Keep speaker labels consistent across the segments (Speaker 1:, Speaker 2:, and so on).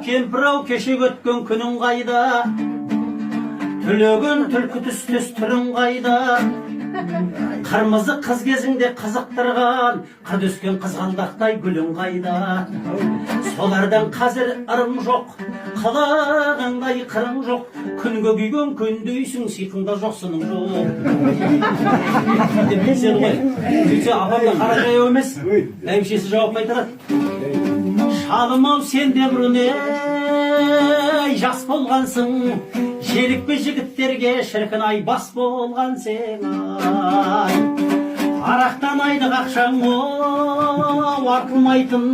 Speaker 1: Кемпір-ау кешегі өткен күнің қайда, түлеген түлкі түстес түрің қайда, қырмызы қыз кезіңде қызықтырған қырд өскен қызғалдақтай гүлің қайда. Солардан қазір ырым жоқ, қылығыңдай қырың жоқ, күнге күйген көндейсің, сиқыңда жоқ сының жоқ деп білсен ғой. Сөйтсе апамда қара жаяу емес, әмшесі жауап қайтарады. Шалым-ау сен де бұрын жас болғансың, желікпе жігіттерге шіркін ай бас болған сен ай. Арақтан айдық ақшаң артылмайтын,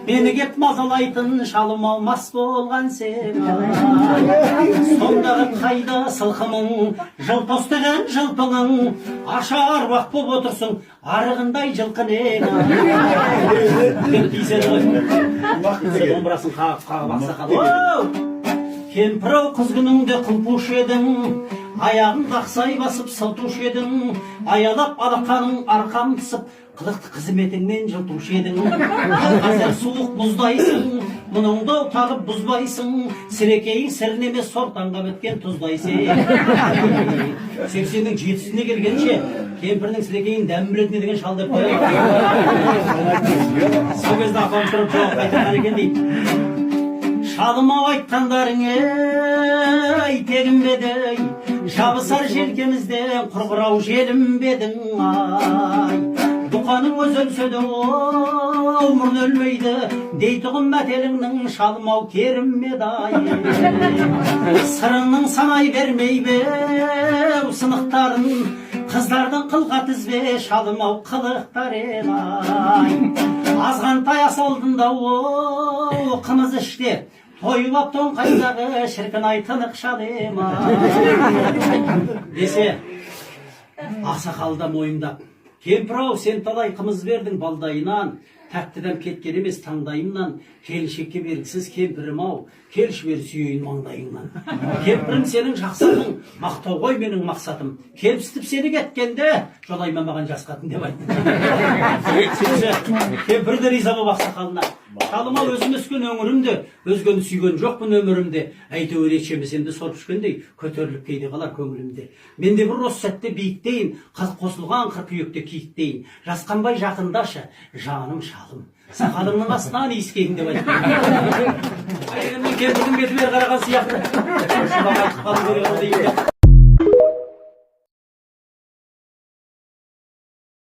Speaker 1: мені кеп мазалайтын, шалым-ау мас болған сен ай. Сондағы қайда сылқымың, жылпостаған жылпыңың, ашар уақ боп отырсың, арығындай жылқының ай. Деп дейсен ғой. Домбырасын қағып ақсақал. Кемпір-ау қыз күніңде құлпуш едің, аяғын қақсай басып сылтуш едің, аялап алақаның арқам түсіп, қылықты қызметіңмен жылтуш едің. Қазір суық бұздайсың, мұныңды тағып бұзбайсың, сірекейің сірін емес сортанға біткен тұздайсың. 80-дің 7-сіне келгенше, кемпірдің сірекейін дәм білетіне деген шал деп қояды. Сол кезде апам тұрып жауап қайтарған екен дейді. Шалым-ау айтқандарың тегін беді, жабысар желкемізден құрғырау желім бедің ай. Бұқаның өз өлсе де мұрын өлмейді, дейтұғын мәтеліңнің шалым-ау керіммеді ай. Сырыңның санай бермей бе сынықтарын, қыздардың қылға тізбе шалым-ау қылықтарын ай. Азғантай асалдында қымыз іште, тойып тоңқайдағы шіркін ай тынық шалым ай. Десе, ақсақалда мойындап, кемпір-ау сен талай қымыз бердің балдайынан, тәттіден кеткен емес таңдайымнан, келіншекке бергісіз кемпірім-ау, келші бер сүйейін маңдайыңнан. Кемпірім сенің жақсының, мақтау ғой менің мақсатым, кемсітіп сені кеткенде, жолайма маған жас қатын деп айтты. Кемпір де риза боп ақсақалына. Шалым-ау өзім өскен өңірімде, өзгені сүйген жоқпын өмірімде, әйтеуір етшемесемді сорып ішкендей, көтеріліп кейде қалар көңілімде. Менде бір осы сәтте биіктейін, қосылған қыркүйекте киіктейін, жасқанбай жақындашы, жаным шалым, сақалыңның астынан иіскейін деп айтты. Кемпірдің беті бері қараған сияқты.